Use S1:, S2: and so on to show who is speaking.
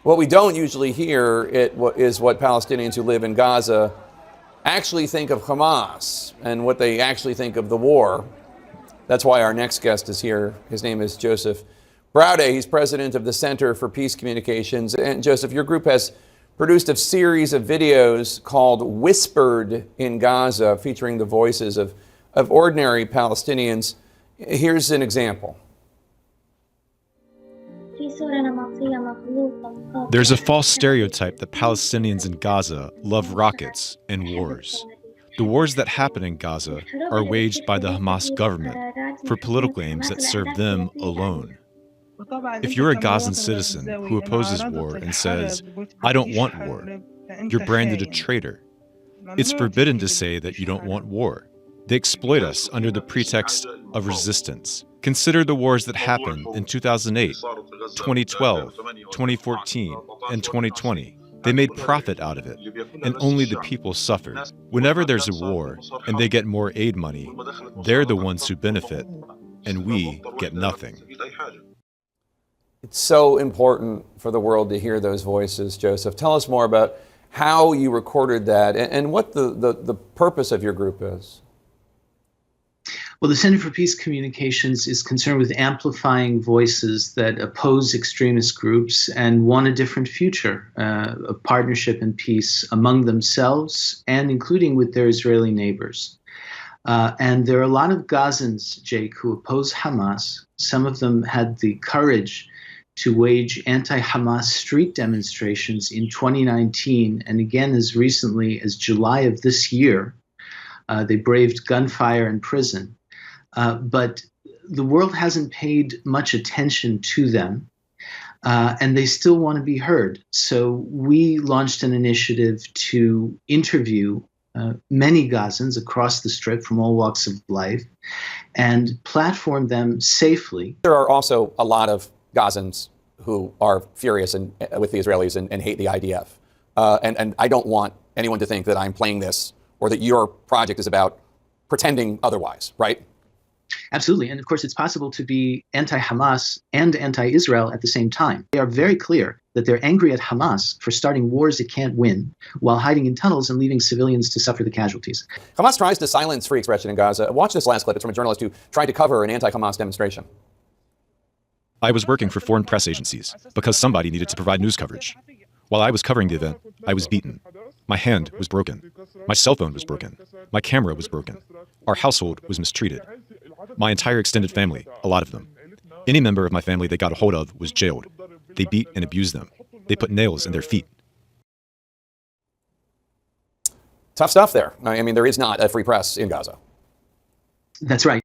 S1: What we don't usually hear is what Palestinians who live in Gaza actually think of Hamas and what they actually think of the war. That's why our next guest is here. His name is Joseph Braude. He's president of the Center for Peace Communications. And Joseph, your group has produced a series of videos called Whispered in Gaza, featuring the voices of ordinary Palestinians. Here's an example.
S2: There's a false stereotype that Palestinians in Gaza love rockets and wars. The wars that happen in Gaza are waged by the Hamas government for political aims that serve them alone. If you're a Gazan citizen who opposes war and says, "I don't want war," you're branded a traitor. It's forbidden to say that you don't want war. They exploit us under the pretext of resistance. Consider the wars that happened in 2008, 2012, 2014, and 2020. They made profit out of it, and only the people suffered. Whenever there's a war and they get more aid money, they're the ones who benefit, and we get nothing.
S1: It's so important for the world to hear those voices, Joseph. Tell us more about how you recorded that and what the purpose of your group is.
S3: Well, the Center for Peace Communications is concerned with amplifying voices that oppose extremist groups and want a different future, of partnership and peace among themselves and including with their Israeli neighbors. And there are a lot of Gazans, Jake, who oppose Hamas. Some of them had the courage to wage anti-Hamas street demonstrations in 2019 and again as recently as July of this year. They braved gunfire and prison. But the world hasn't paid much attention to them, and they still want to be heard. So we launched an initiative to interview many Gazans across the Strip from all walks of life and platform them safely.
S1: There are also a lot of Gazans who are furious with the Israelis and hate the IDF. And I don't want anyone to think that I'm playing this or that your project is about pretending otherwise, right?
S3: Absolutely. And of course, it's possible to be anti-Hamas and anti-Israel at the same time. They are very clear that they're angry at Hamas for starting wars it can't win while hiding in tunnels and leaving civilians to suffer the casualties.
S1: Hamas tries to silence free expression in Gaza. Watch this last clip. It's from a journalist who tried to cover an anti-Hamas demonstration.
S2: I was working for foreign press agencies because somebody needed to provide news coverage. While I was covering the event, I was beaten. My hand was broken. My cell phone was broken. My camera was broken. Our household was mistreated. My entire extended family, a lot of them. Any member of my family they got a hold of was jailed. They beat and abused them. They put nails in their feet.
S1: Tough stuff there. I mean, there is not a free press in Gaza.
S3: That's right.